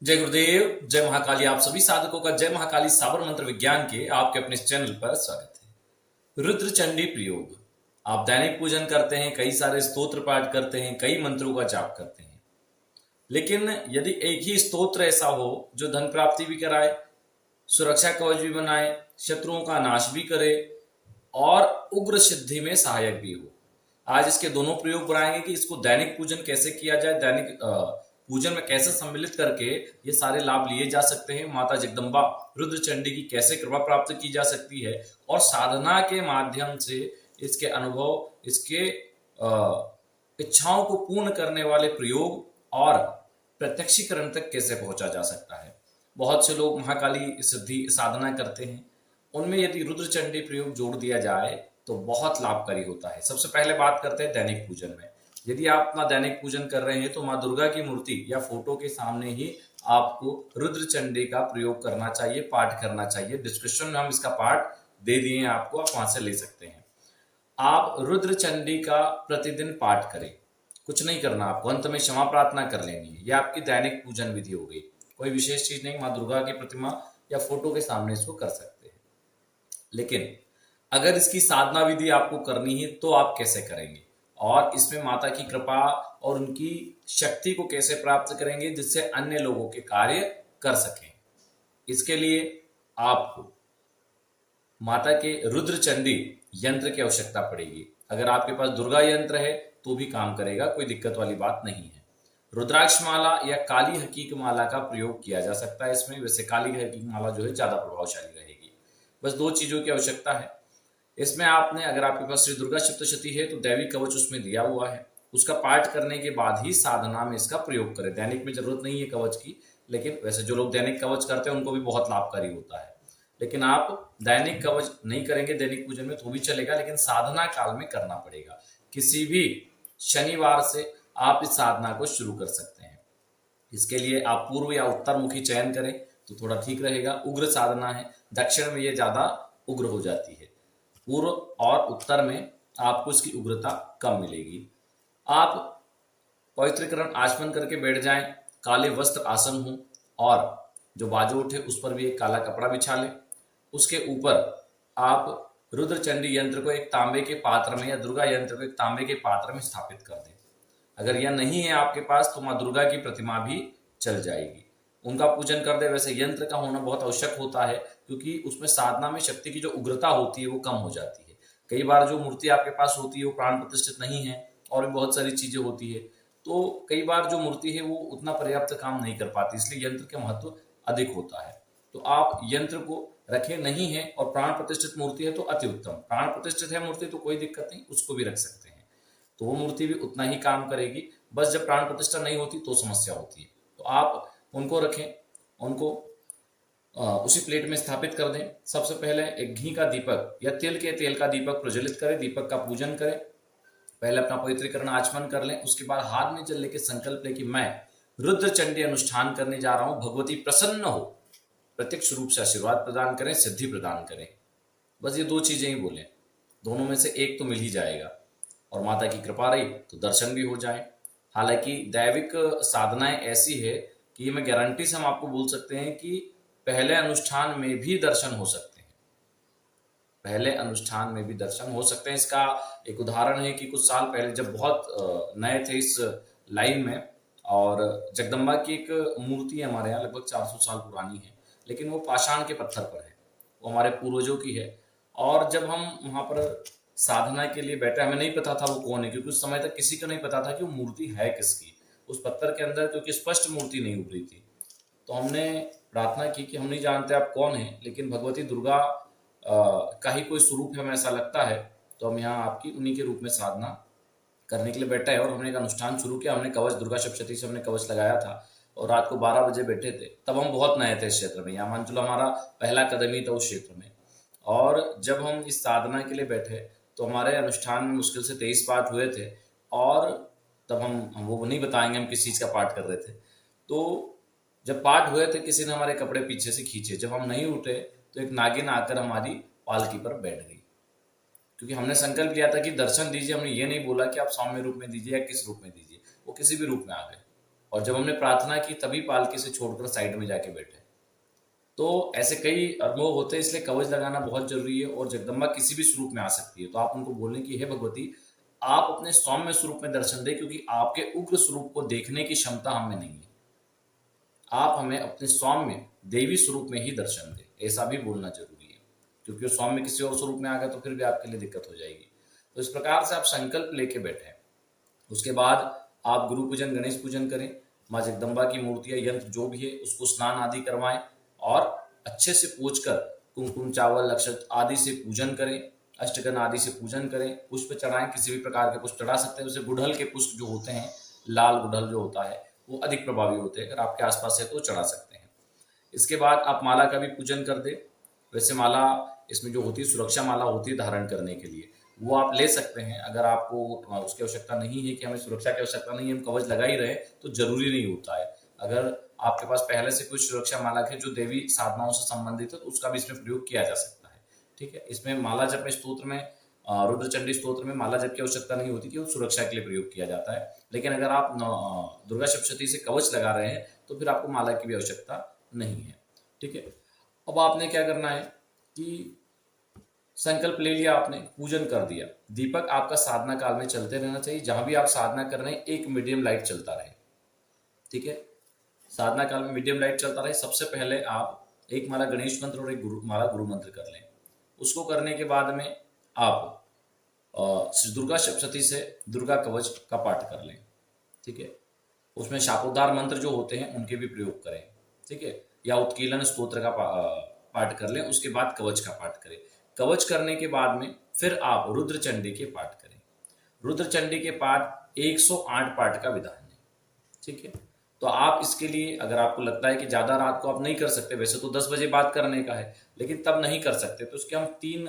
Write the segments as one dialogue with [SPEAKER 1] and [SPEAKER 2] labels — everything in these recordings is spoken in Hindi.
[SPEAKER 1] जय गुरुदेव, जय महाकाली। आप सभी साधकों का जय महाकाली साबर मंत्र विज्ञान के आपके अपने इस चैनल पर स्वागत है। रुद्र चंडी प्रयोग आप दैनिक पूजन करते हैं, कई सारे स्तोत्र पाठ करते हैं, कई मंत्रों का जाप करते हैं। लेकिन यदि एक ही स्तोत्र ऐसा हो जो धन प्राप्ति भी कराए, सुरक्षा कवच भी बनाए, शत्रुओं का नाश भी करे और उग्र सिद्धि में सहायक भी हो, आज इसके दोनों प्रयोग बनाएंगे कि इसको दैनिक पूजन कैसे किया जाए, दैनिक पूजन में कैसे सम्मिलित करके ये सारे लाभ लिए जा सकते हैं, माता जगदम्बा रुद्र चंडी की कैसे कृपा प्राप्त की जा सकती है और साधना के माध्यम से इसके अनुभव, इसके इच्छाओं को पूर्ण करने वाले प्रयोग और प्रत्यक्षीकरण तक कैसे पहुंचा जा सकता है। बहुत से लोग महाकाली सिद्धि साधना करते हैं, उनमें यदि रुद्र चंडी प्रयोग जोड़ दिया जाए तो बहुत लाभकारी होता है। सबसे पहले बात करते हैं दैनिक पूजन में। यदि आप अपना दैनिक पूजन कर रहे हैं तो माँ दुर्गा की मूर्ति या फोटो के सामने ही आपको रुद्र चंडी का प्रयोग करना चाहिए, पाठ करना चाहिए। डिस्क्रिप्शन में हम इसका पाठ दे दिए हैं आपको, आप वहां से ले सकते हैं। आप रुद्र चंडी का प्रतिदिन पाठ करें, कुछ नहीं करना आपको, अंत में क्षमा प्रार्थना कर लेनी है। यह आपकी दैनिक पूजन विधि हो गई, कोई विशेष चीज नहीं। माँ दुर्गा की प्रतिमा या फोटो के सामने इसको कर सकते हैं। लेकिन अगर इसकी साधना विधि आपको करनी है तो आप कैसे करेंगे और इसमें माता की कृपा और उनकी शक्ति को कैसे प्राप्त करेंगे जिससे अन्य लोगों के कार्य कर सकें। इसके लिए आपको माता के रुद्र चंडी यंत्र की आवश्यकता पड़ेगी। अगर आपके पास दुर्गा यंत्र है तो भी काम करेगा, कोई दिक्कत वाली बात नहीं है। रुद्राक्ष माला या काली हकीक माला का प्रयोग किया जा सकता है इसमें। वैसे काली हकीक माला जो है ज्यादा प्रभावशाली रहेगी। बस दो चीजों की आवश्यकता है इसमें। आपने, अगर आपके पास श्री दुर्गा सप्तशती है तो दैवी कवच उसमें दिया हुआ है, उसका पाठ करने के बाद ही साधना में इसका प्रयोग करें। दैनिक में जरूरत नहीं है कवच की, लेकिन वैसे जो लोग दैनिक कवच करते हैं उनको भी बहुत लाभकारी होता है। लेकिन आप दैनिक कवच नहीं करेंगे दैनिक पूजन में तो भी चलेगा, लेकिन साधना काल में करना पड़ेगा। किसी भी शनिवार से आप इस साधना को शुरू कर सकते हैं। इसके लिए आप पूर्व या उत्तर मुखी चयन करें तो थोड़ा ठीक रहेगा। उग्र साधना है, दक्षिण में ये ज्यादा उग्र हो जाती है, पूर्व और उत्तर में आपको इसकी उग्रता कम मिलेगी। आप पवित्रीकरण आचमन करके बैठ जाएं, काले वस्त्र आसन हो और जो बाजू उठे उस पर भी एक काला कपड़ा बिछा लें। उसके ऊपर आप रुद्र चंडी यंत्र को एक तांबे के पात्र में या दुर्गा यंत्र को एक तांबे के पात्र में स्थापित कर दें। अगर यह नहीं है आपके पास तो माँ दुर्गा की प्रतिमा भी चल जाएगी, उनका पूजन कर दे। वैसे यंत्र का होना बहुत आवश्यक होता है क्योंकि उसमें साधना में शक्ति की जो उग्रता होती है वो कम हो जाती है। कई बार जो मूर्ति आपके पास होती है वो प्राण प्रतिष्ठित नहीं है और भी बहुत सारी चीजें होती है, तो कई बार जो मूर्ति है वो उतना पर्याप्त काम नहीं कर पाती, इसलिए यंत्र का महत्व अधिक होता है। तो आप यंत्र को रखे नहीं है और प्राण प्रतिष्ठित मूर्ति है तो अति उत्तम। प्राण प्रतिष्ठित है मूर्ति तो कोई दिक्कत नहीं, उसको भी रख सकते हैं, तो वो मूर्ति भी उतना ही काम करेगी। बस जब प्राण प्रतिष्ठा नहीं होती तो समस्या होती है, तो आप उनको रखें, उनको उसी प्लेट में स्थापित कर दें। सबसे पहले एक घी का दीपक या तिल के तेल का दीपक प्रज्वलित करें, दीपक का पूजन करें। पहले अपना पवित्रीकरण आचमन कर लें, उसके बाद हाथ में जल लेके संकल्प लें कि मैं रुद्र चंडी अनुष्ठान करने जा रहा हूं, भगवती प्रसन्न हो, प्रत्यक्ष रूप से आशीर्वाद प्रदान करें, सिद्धि प्रदान करें। बस ये दो चीजें ही बोलें, दोनों में से एक तो मिल ही जाएगा और माता की कृपा रही तो दर्शन भी हो जाए। हालांकि दैविक साधनाएं ऐसी है कि ये मैं गारंटी से हम आपको बोल सकते हैं कि पहले अनुष्ठान में भी दर्शन हो सकते हैं, पहले अनुष्ठान में भी दर्शन हो सकते हैं। इसका एक उदाहरण है कि कुछ साल पहले जब बहुत नए थे इस लाइन में, और जगदम्बा की एक मूर्ति है हमारे यहाँ, लगभग 400 साल पुरानी है, लेकिन वो पाषाण के पत्थर पर है, वो हमारे पूर्वजों की है। और जब हम वहां पर साधना के लिए बैठे, हमें नहीं पता था वो कौन है, क्योंकि उस समय तक किसी को नहीं पता था कि वो मूर्ति है किसकी उस पत्थर के अंदर, क्योंकि स्पष्ट मूर्ति नहीं उभरी थी। तो हमने प्रार्थना की कि हम नहीं जानते आप कौन हैं, लेकिन भगवती दुर्गा का ही कोई स्वरूप है, हमें ऐसा लगता है, तो हम यहाँ आपकी उन्हीं के रूप में साधना करने के लिए बैठे हैं। और हमने एक अनुष्ठान शुरू किया, हमने कवच, दुर्गा सप्तशती से हमने कवच लगाया था और रात को 12 बजे बैठे थे। तब हम बहुत नए थे इस क्षेत्र में, यहाँ मान चलो हमारा पहला कदम ही था उस क्षेत्र में। और जब हम इस साधना के लिए बैठे तो हमारे अनुष्ठान में मुश्किल से 23 पाठ हुए थे। और तब हम वो नहीं बताएंगे हम किस चीज़ का पाठ कर रहे थे। तो जब पाठ हुए थे किसी ने हमारे कपड़े पीछे से खींचे, जब हम नहीं उठे तो एक नागिन आकर हमारी पालकी पर बैठ गई, क्योंकि हमने संकल्प लिया था कि दर्शन दीजिए। हमने ये नहीं बोला कि आप सौम्य रूप में दीजिए या किस रूप में दीजिए, वो किसी भी रूप में आ गए। और जब हमने प्रार्थना की तभी पालकी से छोड़कर साइड में जाके बैठे। तो ऐसे कई अनुभव होते हैं, इसलिए कवच लगाना बहुत जरूरी है। और जगदम्बा किसी भी स्वरूप में आ सकती है, तो आप उनको बोलें कि हे भगवती, आप अपने सौम्य स्वरूप में दर्शन दें, क्योंकि आपके उग्र स्वरूप को देखने की क्षमता हमें नहीं है। आप हमें अपने सौम्य देवी स्वरूप में ही दर्शन दें, ऐसा भी बोलना जरूरी है, क्योंकि वो सौम्य किसी और स्वरूप में आ गया तो फिर भी आपके लिए दिक्कत हो जाएगी। तो इस प्रकार से आप संकल्प लेके बैठे। उसके बाद आप गुरु पूजन, गणेश पूजन करें, माँ जगदम्बा की मूर्तियां, यंत्र जो भी है उसको स्नान आदि करवाएं और अच्छे से पूजकर कुमकुम, चावल, अक्षत आदि से पूजन करें, अष्टगन आदि से पूजन करें, पुष्प चढ़ाएं, किसी भी प्रकार के पुष्प चढ़ा सकते हैं। जैसे गुड़हल के पुष्प जो होते हैं, लाल गुड़हल जो होता है वो अधिक प्रभावी होते हैं, अगर आपके आसपास है तो चढ़ा सकते हैं। इसके बाद आप माला का भी पूजन कर दे। वैसे माला इसमें जो होती है सुरक्षा माला होती है धारण करने के लिए, वो आप ले सकते हैं। अगर आपको उसकी आवश्यकता नहीं है कि हमें सुरक्षा की आवश्यकता नहीं है, हम कवच लगा ही रहे, तो जरूरी नहीं होता है। अगर आपके पास पहले से कुछ सुरक्षा माला है जो देवी साधनाओं से संबंधित है, तो उसका भी इसमें प्रयोग किया जा सकता है। ठीक है, इसमें माला जप में स्त्रोत्र में, रुद्र चंडी स्त्रोत्र में माला जप की आवश्यकता नहीं होती, कि वो सुरक्षा के लिए प्रयोग किया जाता है। लेकिन अगर आप दुर्गा सप्तशती से कवच लगा रहे हैं तो फिर आपको माला की भी आवश्यकता नहीं है। ठीक है, अब आपने क्या करना है कि संकल्प ले लिया आपने, पूजन कर दिया, दीपक आपका साधना काल में चलते रहना चाहिए। जहां भी आप साधना कर रहे हैं एक मीडियम लाइट चलता रहे। ठीक है, साधना काल में मीडियम लाइट चलता रहे। सबसे पहले आप एक माला गणेश मंत्र और एक माला गुरु मंत्र कर लें। उसको करने के बाद में आप श्री दुर्गा सप्तशती से दुर्गा कवच का पाठ कर लें। ठीक है, उसमें शापोद्धार मंत्र जो होते हैं उनके भी प्रयोग करें। ठीक है, या उत्कीलन स्तोत्र का पाठ कर लें, उसके बाद कवच का पाठ करें। कवच करने के बाद में फिर आप रुद्र चंडी के पाठ करें। रुद्र चंडी के पाठ 108 पाठ का विधान है। ठीक है, तो आप इसके लिए, अगर आपको लगता है कि ज्यादा रात को आप नहीं कर सकते, वैसे तो 10 बजे बात करने का है, लेकिन तब नहीं कर सकते, तो इसके हम 3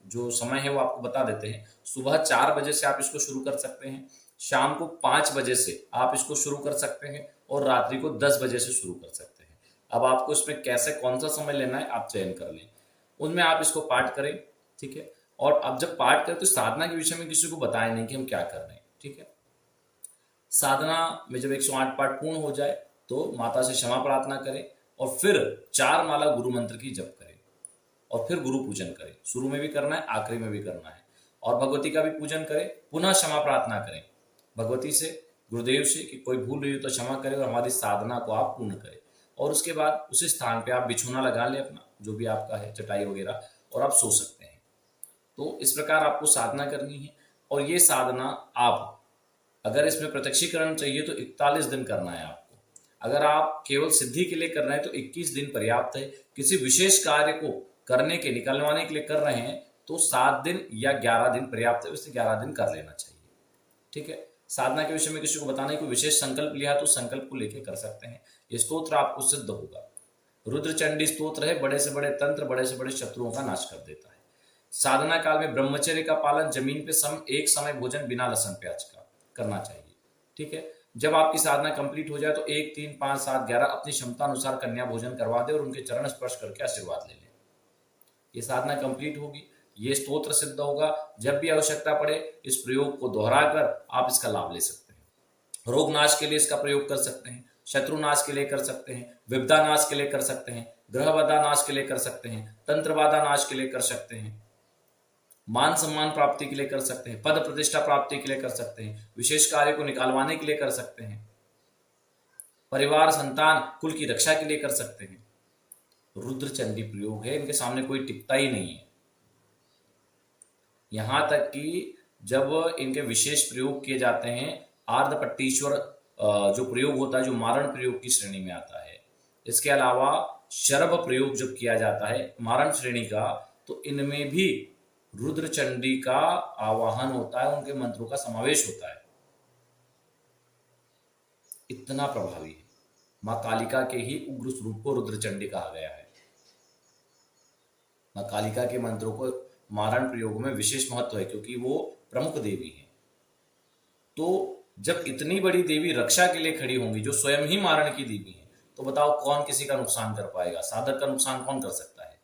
[SPEAKER 1] जो समय है वो आपको बता देते हैं। सुबह 4 बजे से आप इसको शुरू कर सकते हैं, शाम को 5 बजे से आप इसको शुरू कर सकते हैं, और रात्रि को 10 बजे से शुरू कर सकते हैं। अब आपको इसमें कैसे कौन सा समय लेना है आप चयन कर लें, उनमें आप इसको पाठ करें। ठीक है, और अब जब पाठ करें तो साधना के विषय में किसी को बताएं नहीं कि हम क्या कर रहे हैं। ठीक है, साधना में जब 108 पाठ पूर्ण हो जाए तो माता से क्षमा प्रार्थना करें, और फिर 4 माला गुरु मंत्र की जप करें, और फिर गुरु पूजन करें। शुरू में भी करना है, आखिरी में भी करना है। और भगवती का भी पूजन करें, पुनः क्षमा प्रार्थना करें भगवती से, गुरुदेव से, कि कोई भूल रही हो तो क्षमा करें और हमारी साधना को आप पूर्ण करें। और उसके बाद उसी स्थान पे आप बिछोना लगा लें अपना, जो भी आपका है, चटाई वगैरह, और आप सो सकते हैं। तो इस प्रकार आपको साधना करनी है। और ये साधना आप, अगर इसमें प्रत्यक्षीकरण चाहिए तो 41 दिन करना है आपको। अगर आप केवल सिद्धि के लिए कर रहे हैं तो 21 दिन पर्याप्त है। किसी विशेष कार्य को करने के, निकलवाने के लिए कर रहे हैं तो 7 दिन या 11 दिन पर्याप्त है, उससे 11 दिन कर लेना चाहिए। ठीक है, साधना के विषय में किसी को बताने को विशेष संकल्प लिया तो संकल्प को लेकर कर सकते हैं। ये स्तोत्र आपको सिद्ध होगा। रुद्र चंडी स्तोत्र है, बड़े से बड़े तंत्र, बड़े से बड़े शत्रुओं का नाश कर देता है। साधना काल में ब्रह्मचर्य का पालन, जमीन पे एक समय भोजन बिना लहसुन प्याज का करना चाहिए। ठीक है, जब आपकी साधना कंप्लीट हो जाए तो 1, 3, 5, 7, 11 अपनी क्षमता अनुसार कन्या भोजन करवा दे और उनके चरण स्पर्श करके आशीर्वाद ले लें। ये साधना कंप्लीट होगी, ये स्तोत्र सिद्ध होगा। जब भी आवश्यकता पड़े इस प्रयोग को दोहराकर आप इसका लाभ ले सकते हैं। रोग नाश के लिए इसका प्रयोग कर सकते हैं, शत्रु नाश के लिए कर सकते हैं, विपदा नाश के लिए कर सकते हैं, ग्रह बाधा नाश के लिए कर सकते हैं, तंत्र बाधा नाश के लिए कर सकते हैं, मान सम्मान प्राप्ति के लिए कर सकते हैं, पद प्रतिष्ठा प्राप्ति के लिए कर सकते हैं, विशेष कार्य को निकालवाने के लिए कर सकते हैं, परिवार, संतान, कुल की रक्षा के लिए कर सकते हैं। रुद्र चंडी प्रयोग है, इनके सामने कोई टिकता ही नहीं है। यहां तक कि जब इनके विशेष प्रयोग किए जाते हैं, आर्धपट्टीश्वर जो प्रयोग होता है, जो मारण प्रयोग की श्रेणी में आता है। इसके अलावा शरभ प्रयोग जब किया जाता है मारण श्रेणी का, तो इनमें भी रुद्र चंडी का आवाहन होता है, उनके मंत्रों का समावेश होता है। इतना प्रभावी है। मां कालिका के ही उग्र स्वरूप को रुद्र चंडी कहा गया है। मां कालिका के मंत्रों को मारण प्रयोग में विशेष महत्व है, क्योंकि वो प्रमुख देवी है। तो जब इतनी बड़ी देवी रक्षा के लिए खड़ी होंगी, जो स्वयं ही मारण की देवी है, तो बताओ कौन किसी का नुकसान कर पाएगा? साधक का नुकसान कौन कर सकता है?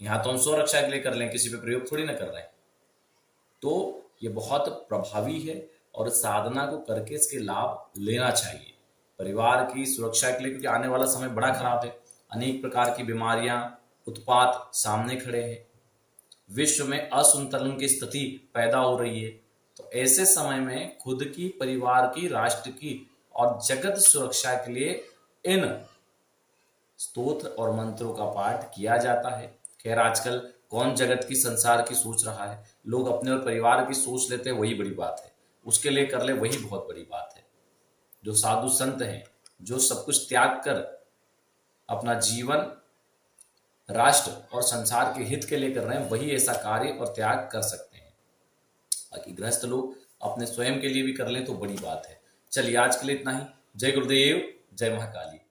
[SPEAKER 1] यहां तो हम स्वरक्षा के लिए कर लें, किसी पे प्रयोग थोड़ी ना कर रहे हैं। तो ये बहुत प्रभावी है और साधना को करके इसके लाभ लेना चाहिए। परिवार की सुरक्षा के लिए, क्योंकि आने वाला समय बड़ा खराब है। अनेक प्रकार की बीमारियां, उत्पात सामने खड़े हैं। विश्व में असंतुलन की स्थिति पैदा हो रही है। तो ऐसे समय में खुद की, परिवार की, राष्ट्र की और जगत सुरक्षा के लिए इन स्तोत्र और मंत्रों का पाठ किया जाता है। खैर, आजकल कौन जगत की, संसार की सोच रहा है? लोग अपने और परिवार की सोच लेते हैं, वही बड़ी बात है। उसके लिए कर ले, वही बहुत बड़ी बात है। जो साधु संत हैं, जो सब कुछ त्याग कर अपना जीवन राष्ट्र और संसार के हित के लिए कर रहे हैं, वही ऐसा कार्य और त्याग कर सकते हैं। बाकी गृहस्थ लोग अपने स्वयं के लिए भी कर लें तो बड़ी बात है। चलिए, आज के लिए इतना ही। जय गुरुदेव, जय महाकाली।